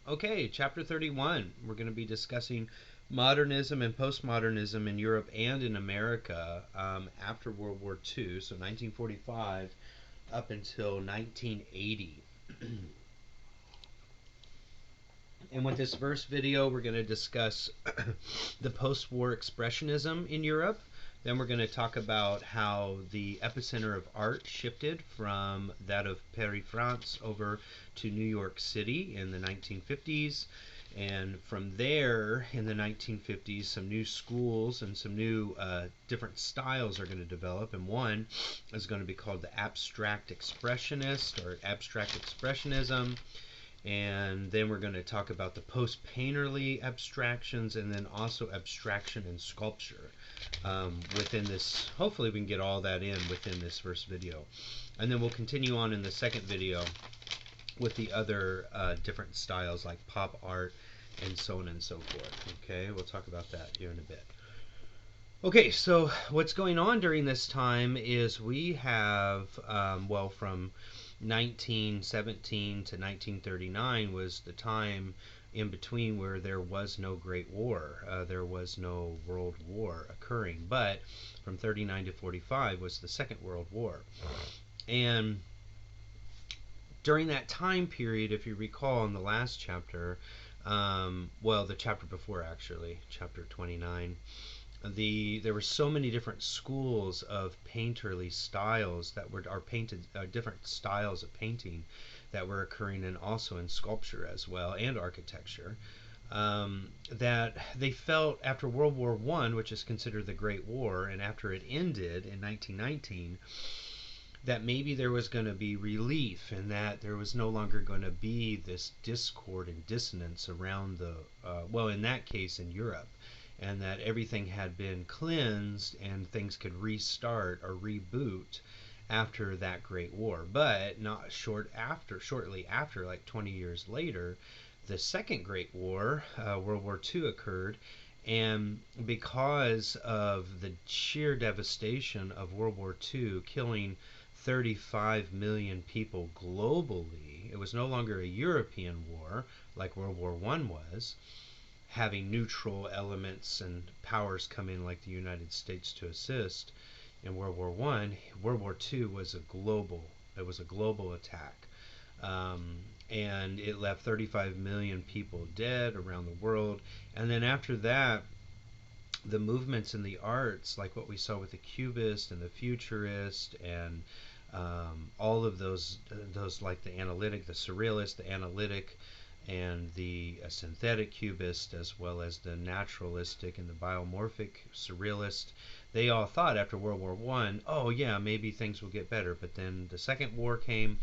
Okay, chapter 31. We're going to be discussing modernism and postmodernism in Europe and in America after World War II, so 1945 up until 1980. And with this first video, we're going to discuss the post-war expressionism in Europe. Then we're going to talk about how the epicenter of art shifted from that of Paris, France, over to New York City in the 1950s. And from there, in the 1950s, some new schools and some new different styles are going to develop. And one is going to be called the abstract expressionist or abstract expressionism. And then we're going to talk about the post-painterly abstractions and then also abstraction and sculpture within this. Hopefully we can get all that in within this first video. And then we'll continue on in the second video with the other different styles like pop art and so on and so forth. Okay, we'll talk about that here in a bit. Okay, so what's going on during this time is we have, well, from 1917 to 1939 was the time in between where there was no Great War. There was no World War occurring, but from 39 to 45 was the Second World War. And during that time period, if you recall in the last chapter, well, the chapter before actually, chapter 29, there were so many different schools of painterly styles that are painted, different styles of painting that were occurring, and also in sculpture as well and architecture, that they felt after World War I, which is considered the Great War, and after it ended in 1919, that maybe there was going to be relief and that there was no longer going to be this discord and dissonance around the, well, in that case in Europe, and that everything had been cleansed and things could restart or reboot after that Great War. But not shortly after, like 20 years later, the Second Great War, World War II, occurred. And because of the sheer devastation of World War II, killing 35 million people globally, it was no longer a European war like World War I was, having neutral elements and powers come in like the United States to assist in World War I. World War II was a global attack. And it left 35 million people dead around the world. And then after that, the movements in the arts, like what we saw with the Cubist and the Futurist, and all of those like the analytic, the Surrealist, the analytic, and the synthetic cubist, as well as the naturalistic and the biomorphic surrealist, they all thought after World War I, oh yeah, maybe things will get better. But then the Second War came,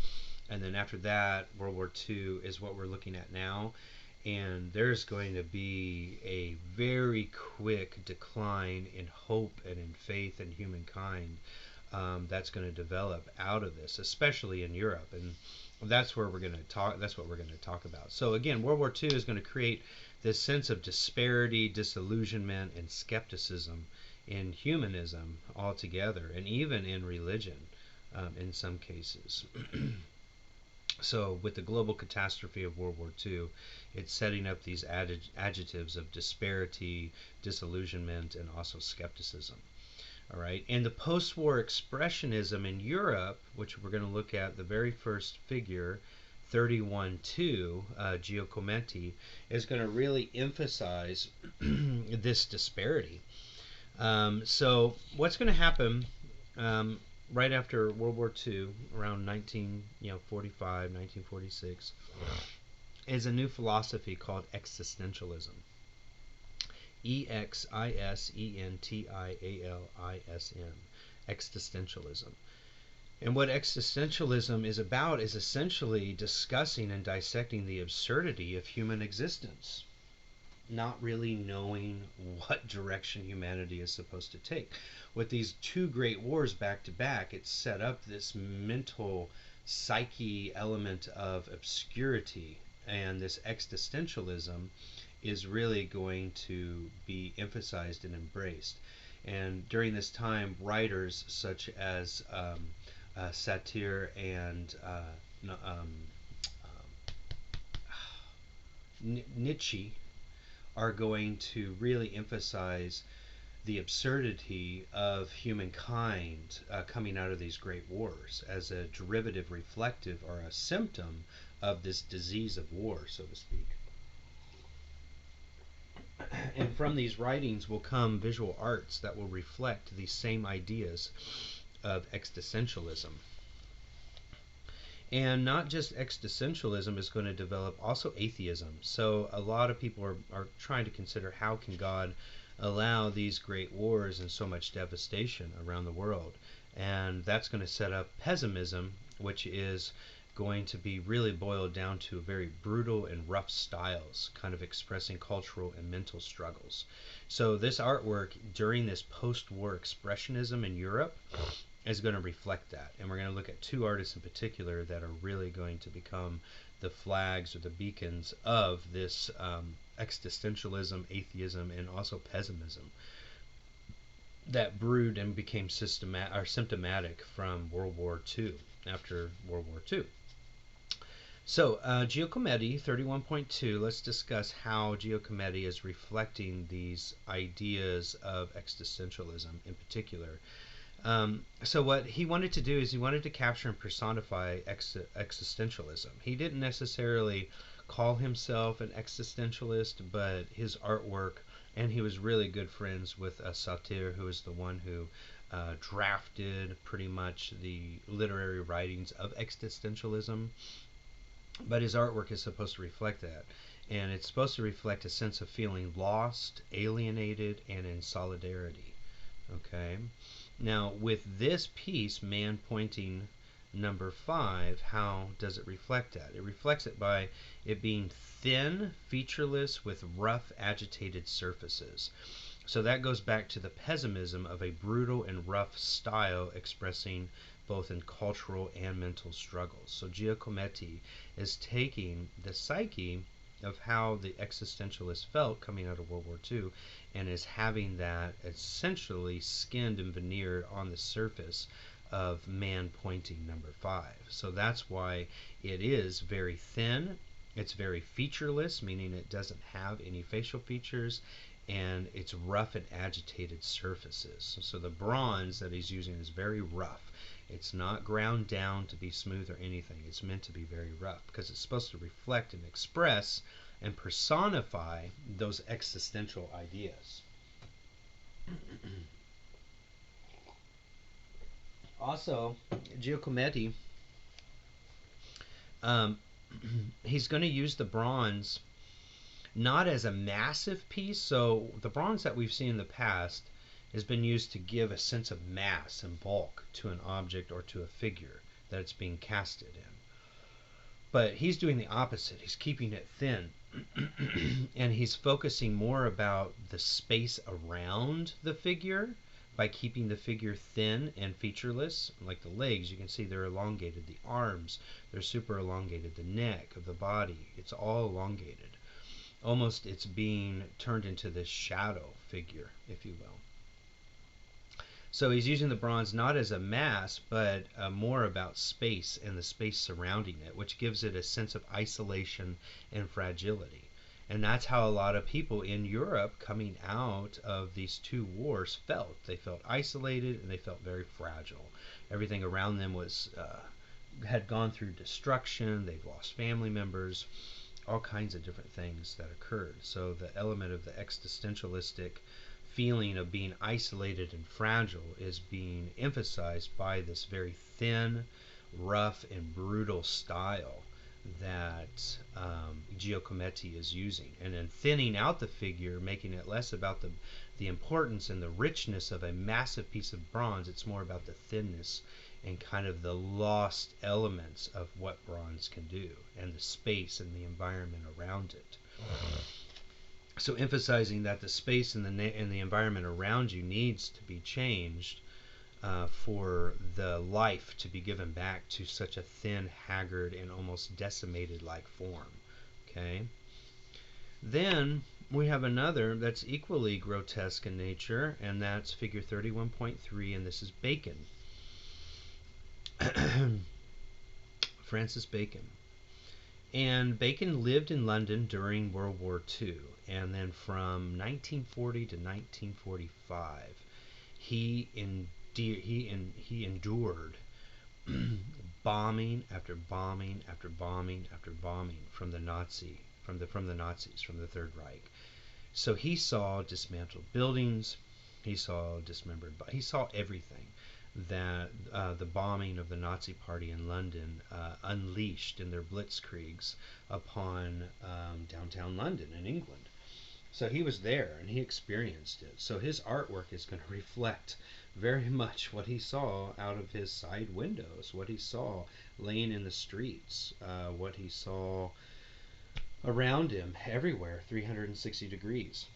and then after that, World War II is what we're looking at now. And there's going to be a very quick decline in hope and in faith in humankind that's going to develop out of this, especially in Europe. And that's where we're going to talk. That's what we're going to talk about. So again, World War II is going to create this sense of disparity, disillusionment, and skepticism in humanism altogether, and even in religion in some cases. So with the global catastrophe of World War II, it's setting up these adjectives of disparity, disillusionment, and also skepticism. All right, and the post-war expressionism in Europe, which we're going to look at the very first figure, 31-2, Giacometti, is going to really emphasize this disparity. So what's going to happen right after World War II, around 1945, 1946, is a new philosophy called existentialism. Existentialism. Existentialism. And what existentialism is about is essentially discussing and dissecting the absurdity of human existence, not really knowing what direction humanity is supposed to take. With these two great wars back to back, it set up this mental psyche element of obscurity, and this existentialism is really going to be emphasized and embraced. And during this time, writers such as Satir and Nietzsche are going to really emphasize the absurdity of humankind coming out of these great wars as a derivative, reflective, or a symptom of this disease of war, so to speak. And from these writings will come visual arts that will reflect these same ideas of existentialism. And not just existentialism is going to develop, also atheism. So a lot of people are trying to consider, how can God allow these great wars and so much devastation around the world? And that's going to set up pessimism, which is going to be really boiled down to very brutal and rough styles, kind of expressing cultural and mental struggles. So this artwork during this post-war expressionism in Europe is going to reflect that. And we're going to look at two artists in particular that are really going to become the flags or the beacons of this existentialism, atheism, and also pessimism that brewed and became symptomatic from World War II, after World War II. So, Giacometti 31.2, let's discuss how Giacometti is reflecting these ideas of existentialism in particular. So what he wanted to do is he wanted to capture and personify existentialism. He didn't necessarily call himself an existentialist, but his artwork, and he was really good friends with Sauter, who is the one who drafted pretty much the literary writings of existentialism. But his artwork is supposed to reflect that. And it's supposed to reflect a sense of feeling lost, alienated, and in solidarity. Okay? Now, with this piece, Man Pointing number 5, how does it reflect that? It reflects it by it being thin, featureless, with rough, agitated surfaces. So that goes back to the pessimism of a brutal and rough style expressing both in cultural and mental struggles. So Giacometti is taking the psyche of how the existentialists felt coming out of World War II and is having that essentially skinned and veneered on the surface of Man Pointing number 5. So that's why it is very thin, it's very featureless, meaning it doesn't have any facial features, and it's rough and agitated surfaces. So the bronze that he's using is very rough. It's not ground down to be smooth or anything. It's meant to be very rough because it's supposed to reflect and express and personify those existential ideas. Also, Giacometti, he's going to use the bronze not as a massive piece. So the bronze that we've seen in the past has been used to give a sense of mass and bulk to an object or to a figure that it's being casted in. But he's doing the opposite. He's keeping it thin. And he's focusing more about the space around the figure by keeping the figure thin and featureless. Like the legs, you can see they're elongated. The arms, they're super elongated. The neck of the body, it's all elongated. Almost it's being turned into this shadow figure, if you will. So he's using the bronze not as a mass, but more about space and the space surrounding it, which gives it a sense of isolation and fragility. And that's how a lot of people in Europe coming out of these two wars felt. They felt isolated and they felt very fragile. Everything around them was had gone through destruction. They've lost family members, all kinds of different things that occurred. So the element of the existentialistic feeling of being isolated and fragile is being emphasized by this very thin, rough, and brutal style that Giacometti is using. And then thinning out the figure, making it less about the importance and the richness of a massive piece of bronze. It's more about the thinness and kind of the lost elements of what bronze can do, and the space and the environment around it. So emphasizing that the space and the environment around you needs to be changed for the life to be given back to such a thin, haggard, and almost decimated like form. Okay. Then we have another that's equally grotesque in nature, and that's figure 31.3, and this is Bacon. Francis Bacon. And Bacon lived in London during World War II, and then from 1940 to 1945, he endured bombing after bombing after bombing after bombing from the Nazis, from the Third Reich. So he saw dismantled buildings, he saw he saw everything that the bombing of the Nazi Party in London unleashed in their blitzkriegs upon downtown London in England. So he was there and he experienced it. So his artwork is going to reflect very much what he saw out of his side windows, what he saw laying in the streets, what he saw around him everywhere, 360 degrees.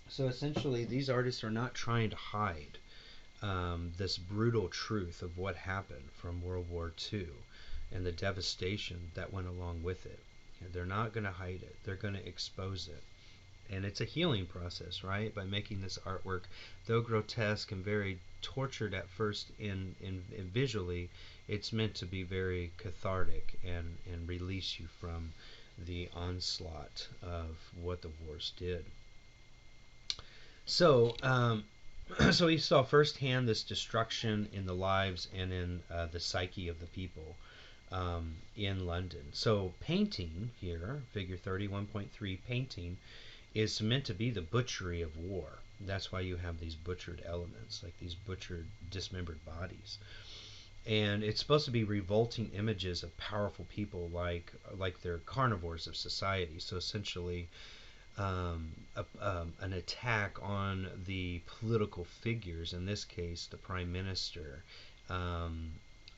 So essentially, these artists are not trying to hide this brutal truth of what happened from World War II and the devastation that went along with it. They're not going to hide it, they're going to expose it. And it's a healing process, right? By making this artwork, though grotesque and very tortured at first in visually, it's meant to be very cathartic and release you from the onslaught of what the wars did. So, so he saw firsthand this destruction in the lives and in the psyche of the people in London. So painting here, figure 31.3, painting is meant to be the butchery of war. That's why you have these butchered elements, like these butchered, dismembered bodies. And it's supposed to be revolting images of powerful people, like they're carnivores of society. So essentially, an attack on the political figures, in this case, the Prime Minister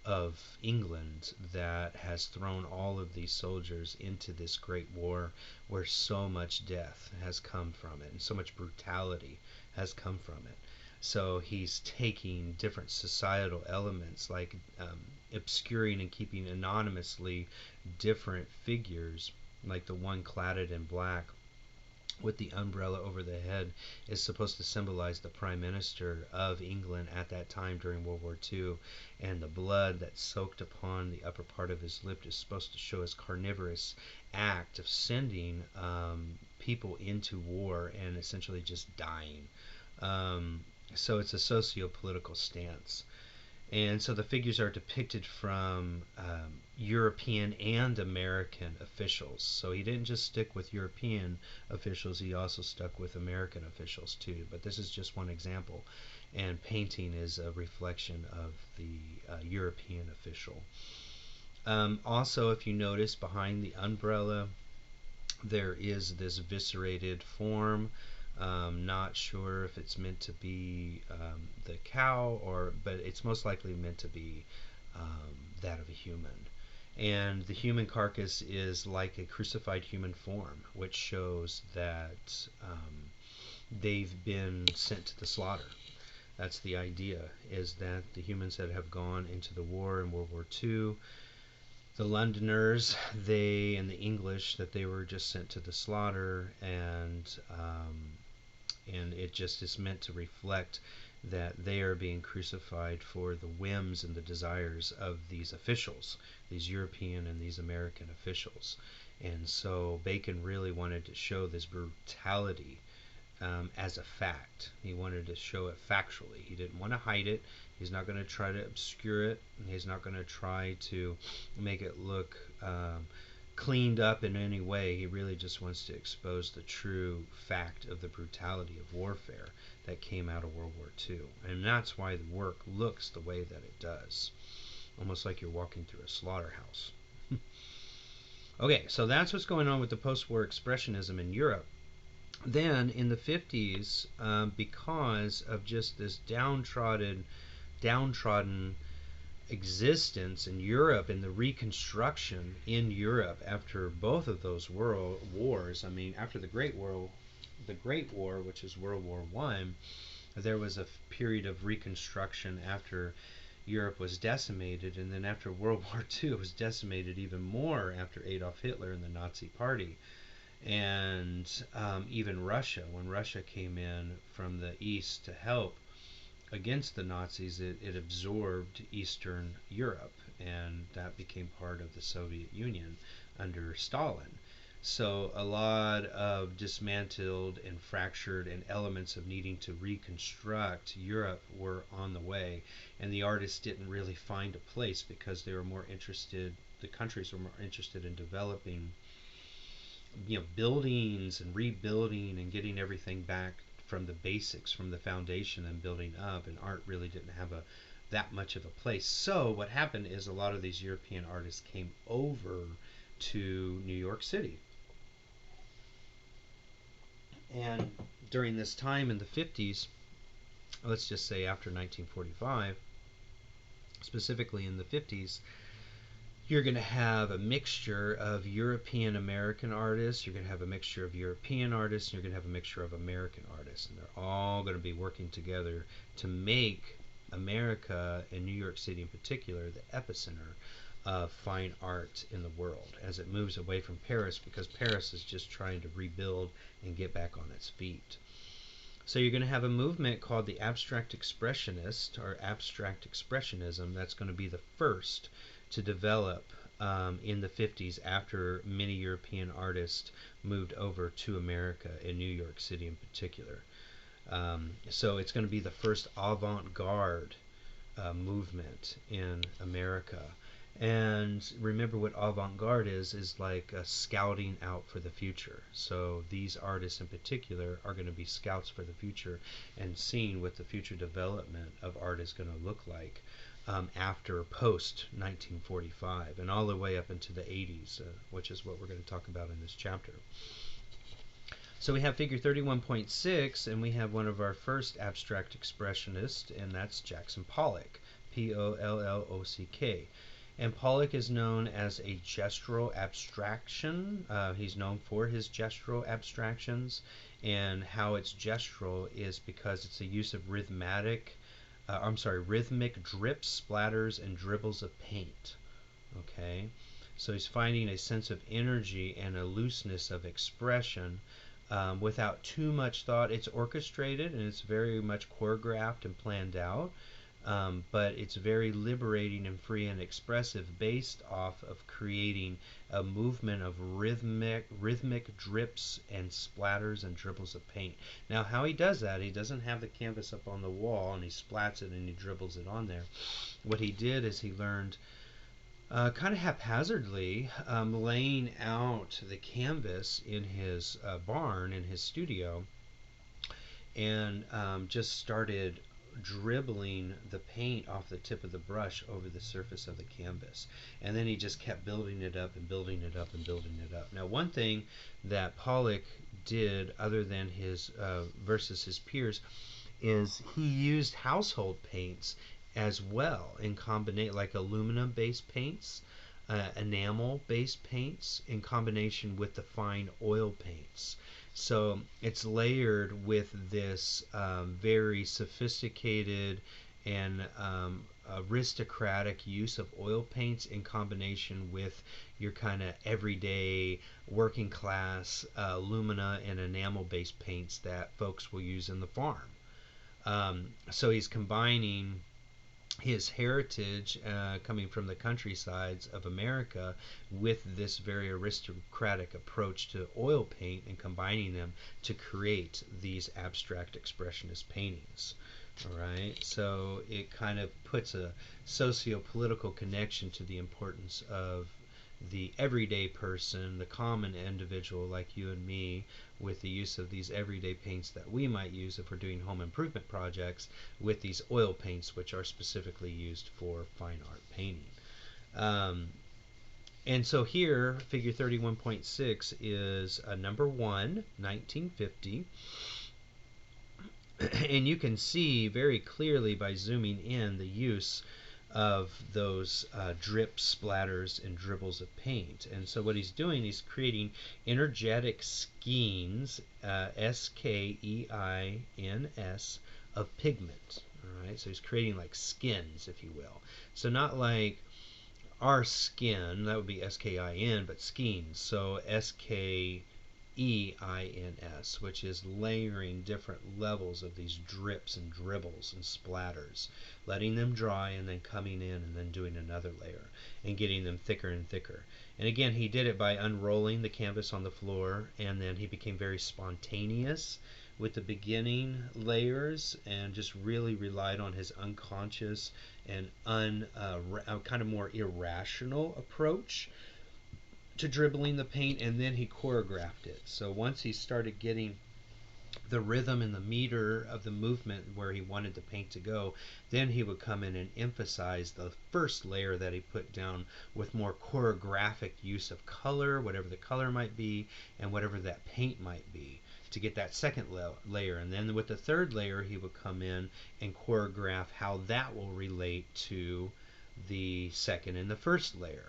of England, that has thrown all of these soldiers into this great war where so much death has come from it and so much brutality has come from it. So he's taking different societal elements, like obscuring and keeping anonymously different figures, like the one cladded in black with the umbrella over the head is supposed to symbolize the Prime Minister of England at that time during World War II, and the blood that soaked upon the upper part of his lip is supposed to show his carnivorous act of sending people into war and essentially just dying. So it's a socio-political stance. And so the figures are depicted from European and American officials. So he didn't just stick with European officials, he also stuck with American officials too. But this is just one example. And painting is a reflection of the European official. Also, if you notice, behind the umbrella, there is this viscerated form. Not sure if it's meant to be the cow, but it's most likely meant to be that of a human. And the human carcass is like a crucified human form, which shows that they've been sent to the slaughter. That's the idea, is that the humans that have gone into the war in World War II, the Londoners, they and the English, that they were just sent to the slaughter, and it just is meant to reflect that they are being crucified for the whims and the desires of these officials, these European and these American officials. And so Bacon really wanted to show this brutality as a fact. He wanted to show it factually. He didn't want to hide it. He's not going to try to obscure it. He's not going to try to make it look cleaned up in any way. He really just wants to expose the true fact of the brutality of warfare that came out of World War II. And that's why the work looks the way that it does. Almost like you're walking through a slaughterhouse. Okay, so that's what's going on with the post-war expressionism in Europe. Then in the 50s, because of just this downtrodden existence in Europe and the reconstruction in Europe after both of those world wars. I mean, after the Great War, which is World War One, there was a period of reconstruction after Europe was decimated, and then after World War II, it was decimated even more after Adolf Hitler and the Nazi Party. And even Russia, when Russia came in from the east to help against the Nazis, it absorbed Eastern Europe, and that became part of the Soviet Union under Stalin. So a lot of dismantled and fractured and elements of needing to reconstruct Europe were on the way, and the artists didn't really find a place because they were more interested. The countries were more interested in developing, buildings and rebuilding and getting everything back from the basics, from the foundation, and building up. And art really didn't have a that much of a place. So what happened is a lot of these European artists came over to New York City. And during this time in the 50s, let's just say after 1945, specifically in the 50s, you're going to have a mixture of European American artists, you're going to have a mixture of European artists, and you're going to have a mixture of American artists. And they're all going to be working together to make America, and New York City in particular, the epicenter of fine art in the world as it moves away from Paris, because Paris is just trying to rebuild and get back on its feet. So you're going to have a movement called the Abstract Expressionist, or Abstract Expressionism, that's going to be the first to develop in the 50s after many European artists moved over to America, in New York City in particular. So it's going to be the first avant-garde movement in America. And remember, what avant-garde is like scouting out for the future. So these artists in particular are going to be scouts for the future and seeing what the future development of art is going to look like after post 1945 and all the way up into the 80s, which is what we're going to talk about in this chapter. So we have figure 31.6, and we have one of our first abstract expressionists, and that's Jackson Pollock, Pollock. And Pollock is known as a gestural abstraction. He's known for his gestural abstractions, and how it's gestural is because it's a use of rhythmic drips, splatters, and dribbles of paint. Okay, so he's finding a sense of energy and a looseness of expression without too much thought. It's orchestrated and it's very much choreographed and planned out, but it's very liberating and free and expressive, based off of creating a movement of rhythmic drips and splatters and dribbles of paint. Now, how he does that, he doesn't have the canvas up on the wall and he splats it and he dribbles it on there. What he did is he learned kind of haphazardly, laying out the canvas in his barn, in his studio, and just started dribbling the paint off the tip of the brush over the surface of the canvas. And then he just kept building it up and building it up and building it up. Now, one thing that Pollock did, other than his versus his peers, is he used household paints as well, in combination, like aluminum based paints, enamel based paints, in combination with the fine oil paints. So it's layered with this very sophisticated and aristocratic use of oil paints, in combination with your kind of everyday working class alumina and enamel based paints that folks will use in the farm. So he's combining his heritage coming from the countrysides of America with this very aristocratic approach to oil paint, and combining them to create these abstract expressionist paintings. All right, so it kind of puts a socio-political connection to the importance of the everyday person, the common individual like you and me, with the use of these everyday paints that we might use if we're doing home improvement projects, with these oil paints, which are specifically used for fine art painting. And so here, figure 31.6 is number 1, 1950. And you can see very clearly by zooming in the use of those drips, splatters, and dribbles of paint. And so what he's doing, he's creating energetic skeins, S-K-E-I-N-S, of pigment. All right, so he's creating like skins, if you will. So not like our skin, that would be S-K-I-N, but skeins. So S-K EINS, which is layering different levels of these drips and dribbles and splatters, letting them dry and then coming in and then doing another layer and getting them thicker and thicker. And again, he did it by unrolling the canvas on the floor, and then he became very spontaneous with the beginning layers and just really relied on his unconscious and kind of more irrational approach to dribbling the paint, and then he choreographed it. So once he started getting the rhythm and the meter of the movement where he wanted the paint to go, then he would come in and emphasize the first layer that he put down with more choreographic use of color, whatever the color might be, and whatever that paint might be, to get that second layer. And then with the third layer, he would come in and choreograph how that will relate to the second and the first layer.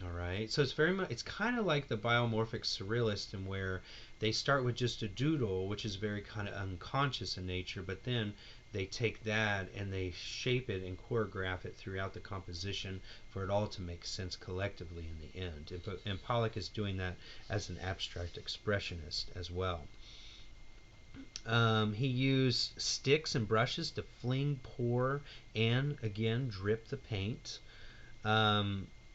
All right, so it's very much, it's kind of like the biomorphic surrealist, in where they start with just a doodle, which is very kind of unconscious in nature, but then they take that and they shape it and choreograph it throughout the composition for it all to make sense collectively in the end. And Pollock is doing that as an abstract expressionist as well. He used sticks and brushes to fling, pour, and again drip the paint.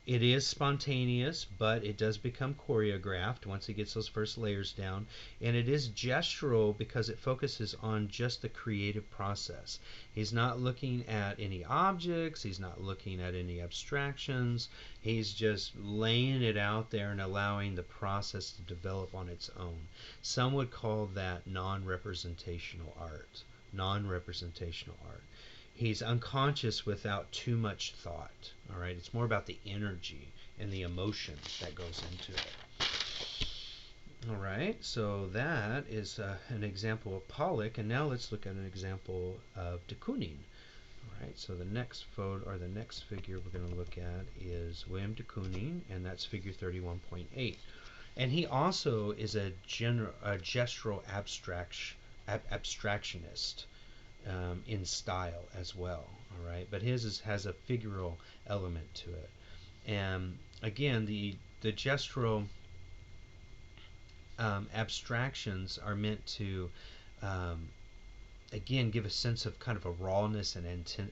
It is spontaneous, but it does become choreographed once he gets those first layers down. And it is gestural because it focuses on just the creative process. He's not looking at any objects, he's not looking at any abstractions. He's just laying it out there and allowing the process to develop on its own. Some would call that non-representational art. Non-representational art. He's unconscious without too much thought. All right, it's more about the energy and the emotion that goes into it. All right, so that is an example of Pollock, and now let's look at an example of de Kooning. All right, so the next photo, or the next figure we're going to look at, is William de Kooning, and that's figure 31.8. And he also is a gestural abstractionist. In style as well, all right, but his has a figural element to it. And again, the gestural abstractions are meant to again give a sense of kind of a rawness and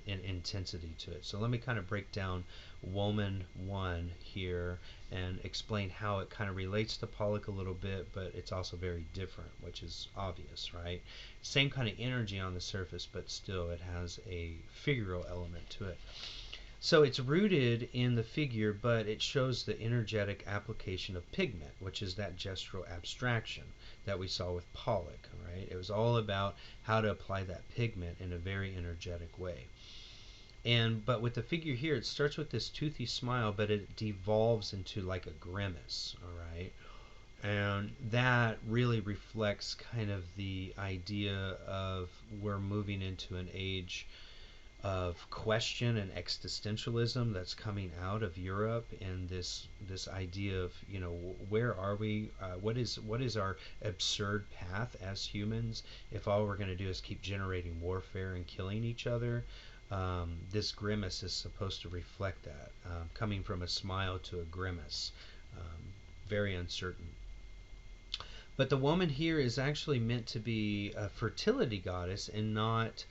intensity to it. So let me kind of break down Woman 1 here and explain how it kind of relates to Pollock a little bit, but it's also very different, which is obvious, right? Same kind of energy on the surface, but still it has a figural element to it. So it's rooted in the figure, but it shows the energetic application of pigment, which is that gestural abstraction that we saw with Pollock, right? It was all about how to apply that pigment in a very energetic way. But with the figure here, it starts with this toothy smile, but it devolves into like a grimace, all right? And that really reflects kind of the idea of we're moving into an age of question and existentialism that's coming out of Europe, and this idea of, you know, where are we? What is our absurd path as humans if all we're going to do is keep generating warfare and killing each other? This grimace is supposed to reflect that, coming from a smile to a grimace, very uncertain. But the woman here is actually meant to be a fertility goddess and not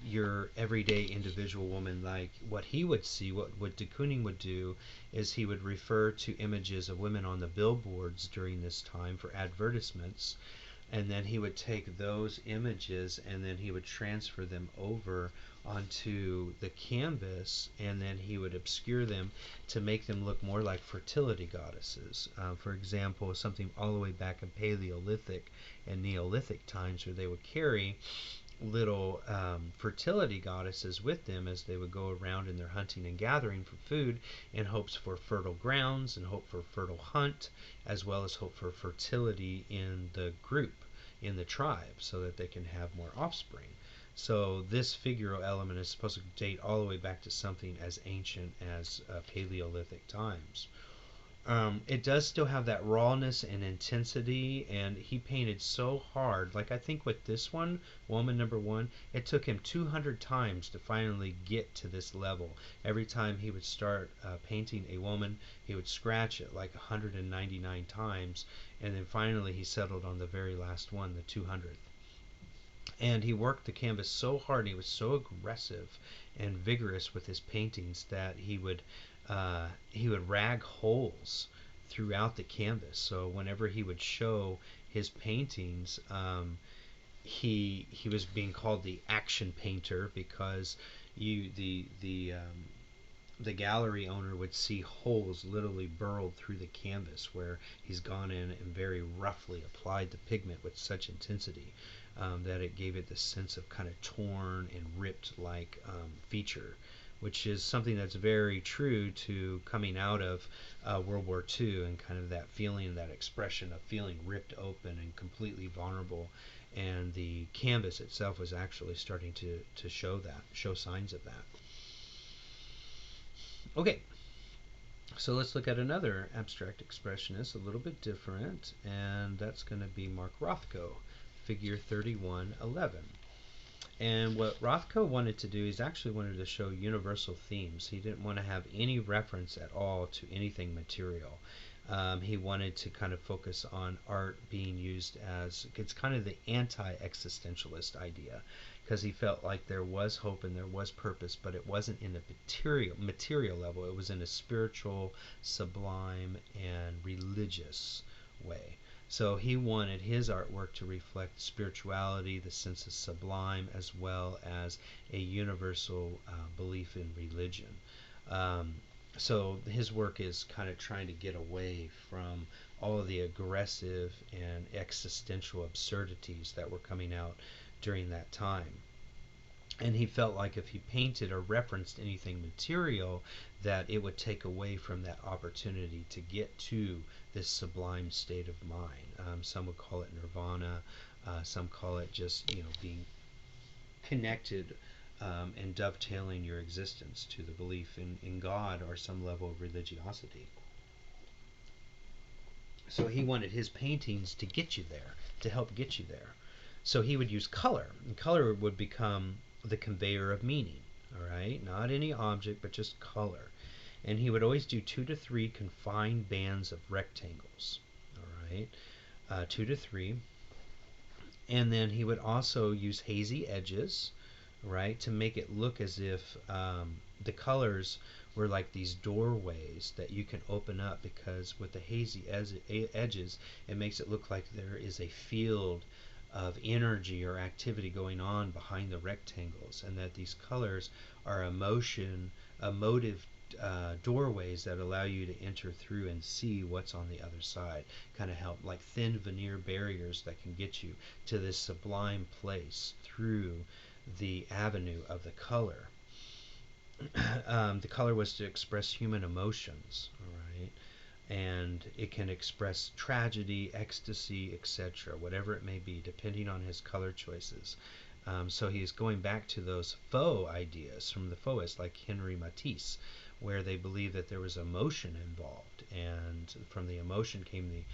your everyday individual woman. Like what he would see, what de Kooning would do is he would refer to images of women on the billboards during this time for advertisements, and then he would take those images and then he would transfer them over onto the canvas, and then he would obscure them to make them look more like fertility goddesses. For example, something all the way back in Paleolithic and Neolithic times, where they would carry little fertility goddesses with them as they would go around in their hunting and gathering for food, in hopes for fertile grounds and hope for fertile hunt, as well as hope for fertility in the group, in the tribe, so that they can have more offspring. So this figural element is supposed to date all the way back to something as ancient as Paleolithic times. It does still have that rawness and intensity, and he painted so hard. Like I think with this one, Woman Number One, it took him 200 times to finally get to this level. Every time he would start painting a woman, he would scratch it like 199 times, and then finally he settled on the very last one, the 200th. And he worked the canvas so hard, and he was so aggressive and vigorous with his paintings that he would rag holes throughout the canvas. So whenever he would show his paintings, he was being called the action painter because you the gallery owner would see holes literally burrowed through the canvas where he's gone in and very roughly applied the pigment with such intensity that it gave it this sense of kind of torn and ripped like feature, which is something that's very true to coming out of World War II and kind of that feeling, that expression of feeling ripped open and completely vulnerable. And the canvas itself was actually starting to show signs of that. Okay, so let's look at another abstract expressionist, a little bit different, and that's going to be Mark Rothko, figure 3111. And what Rothko wanted to do is actually wanted to show universal themes. He didn't want to have any reference at all to anything material. He wanted to kind of focus on art being used as, it's kind of the anti-existentialist idea, because he felt like there was hope and there was purpose, but it wasn't in a material level. It was in a spiritual, sublime, and religious way. So he wanted his artwork to reflect spirituality, the sense of sublime, as well as a universal belief in religion. Um, so his work is kind of trying to get away from all of the aggressive and existential absurdities that were coming out during that time. And he felt like if he painted or referenced anything material, that it would take away from that opportunity to get to this sublime state of mind. Some would call it nirvana. Some call it just being connected and dovetailing your existence to the belief in God or some level of religiosity. So he wanted his paintings to get you there, to help get you there. So he would use color, and color would become the conveyor of meaning. All right, not any object, but just color. And he would always do 2 to 3 confined bands of rectangles. All right, 2 to 3, and then he would also use hazy edges, right, to make it look as if the colors were like these doorways that you can open up, because with the hazy edges, it makes it look like there is a field of energy or activity going on behind the rectangles, and that these colors are emotive doorways that allow you to enter through and see what's on the other side. Kind of help like thin veneer barriers that can get you to this sublime place through the avenue of the color. The color was to express human emotions, all right? And it can express tragedy, ecstasy, etc., whatever it may be, depending on his color choices. So he's going back to those faux ideas from the Fauxists, like Henri Matisse, where they believed that there was emotion involved, and from the emotion came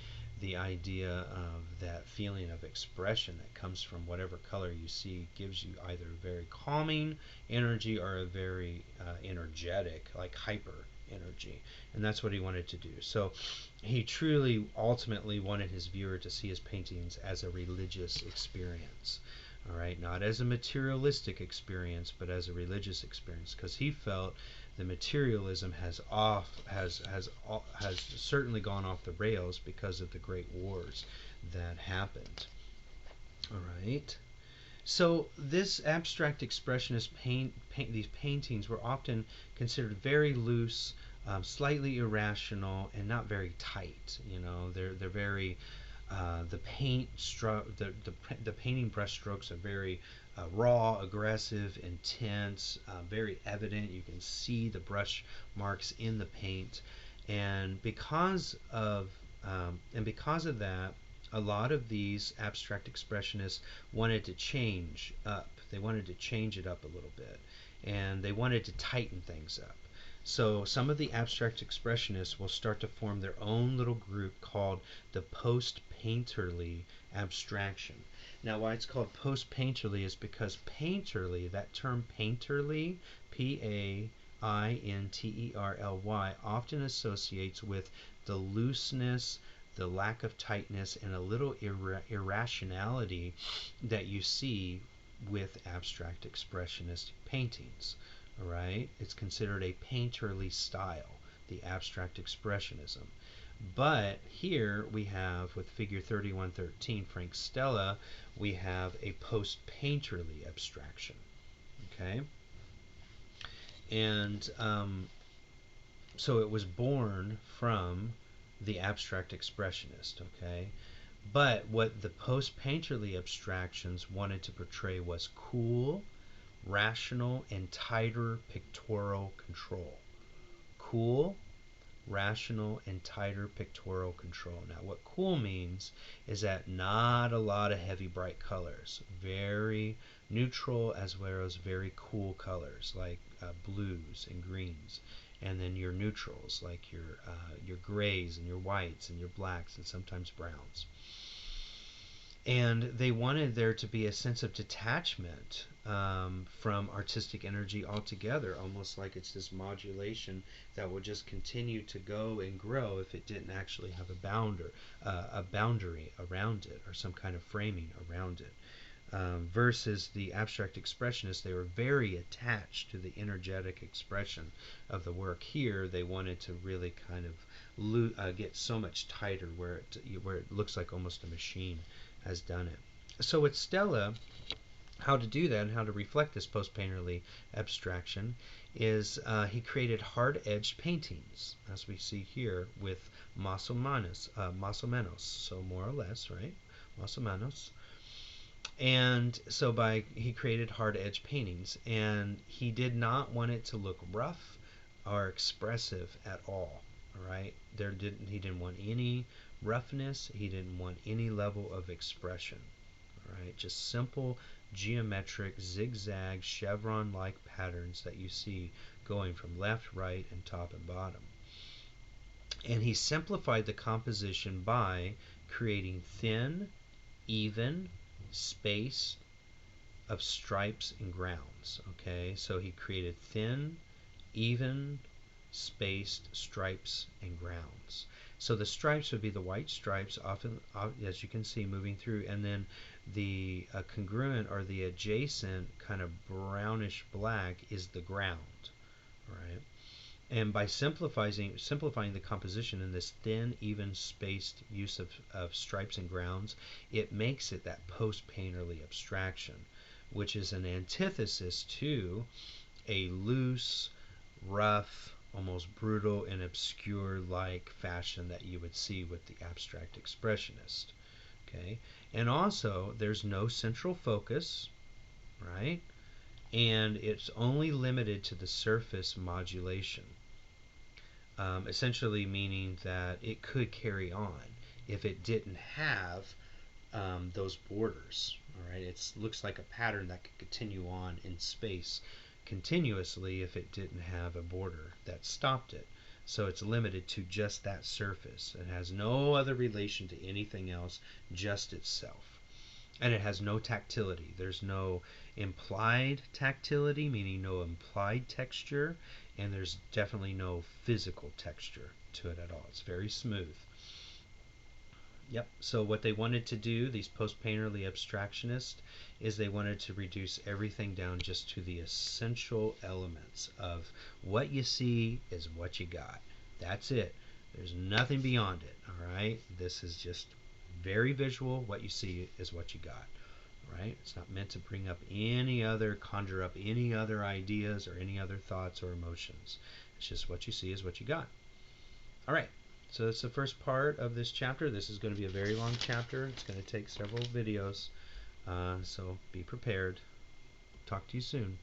the idea of that feeling of expression that comes from whatever color you see, gives you either a very calming energy or a very energetic, like hyper energy. And that's what he wanted to do. So he truly ultimately wanted his viewer to see his paintings as a religious experience. All right, not as a materialistic experience, but as a religious experience, because he felt the materialism has certainly gone off the rails because of the great wars that happened. All right. So this abstract expressionist these paintings were often considered very loose, slightly irrational, and not very tight. They're very the painting brush strokes are very raw, aggressive, intense, very evident. You can see the brush marks in the paint, and because of that, a lot of these abstract expressionists wanted to change up. They wanted to change it up a little bit, and they wanted to tighten things up. So some of the abstract expressionists will start to form their own little group called the post-painterly abstraction. Now, why it's called post-painterly is because painterly, that term painterly, Painterly, often associates with the looseness, the lack of tightness, and a little irrationality that you see with abstract expressionist paintings. All right, it's considered a painterly style, the abstract expressionism. But here we have, with figure 3113, Frank Stella, we have a post-painterly abstraction. Okay, and so it was born from the abstract expressionist. Okay, but what the post-painterly abstractions wanted to portray was cool, rational, and tighter pictorial control. Cool, rational, and tighter pictorial control. Now, what cool means is that not a lot of heavy, bright colors. Very neutral as well as very cool colors like blues and greens. And then your neutrals like your grays and your whites and your blacks and sometimes browns. And they wanted there to be a sense of detachment from artistic energy altogether, almost like it's this modulation that will just continue to go and grow if it didn't actually have a boundary around it, or some kind of framing around it. Versus the abstract expressionists, they were very attached to the energetic expression of the work. Here, they wanted to really kind of get so much tighter where it looks like almost a machine has done it. So with Stella, how to do that and how to reflect this post-painterly abstraction is he created hard-edged paintings, as we see here with más o menos, so more or less, right? Más o menos. And so he created hard-edged paintings, and he did not want it to look rough or expressive at all. All right, he didn't want any roughness. He didn't want any level of expression. All right, just simple geometric zigzag chevron-like patterns that you see going from left, right, and top and bottom. And he simplified the composition by creating thin, even, space of stripes and grounds. Okay, so he created thin, even, spaced stripes and grounds. So the stripes would be the white stripes, often as you can see moving through, and then the congruent or the adjacent kind of brownish black is the ground. Right? And by simplifying the composition in this thin, even spaced use of stripes and grounds, it makes it that post-painterly abstraction, which is an antithesis to a loose, rough, almost brutal and obscure-like fashion that you would see with the abstract expressionist. Okay, and also there's no central focus, right? And it's only limited to the surface modulation. Essentially meaning that it could carry on if it didn't have those borders. All right, it looks like a pattern that could continue on in space continuously if it didn't have a border that stopped it. So it's limited to just that surface. It has no other relation to anything else, just itself. And it has no tactility. There's no implied tactility, meaning no implied texture, and there's definitely no physical texture to it at all. It's very smooth. Yep, so what they wanted to do, these post-painterly abstractionists, is they wanted to reduce everything down just to the essential elements of what you see is what you got. That's it. There's nothing beyond it, all right? This is just very visual. What you see is what you got, right? It's not meant to conjure up any other ideas or any other thoughts or emotions. It's just what you see is what you got. All right, so that's the first part of this chapter. This is going to be a very long chapter. It's going to take several videos, so be prepared. Talk to you soon.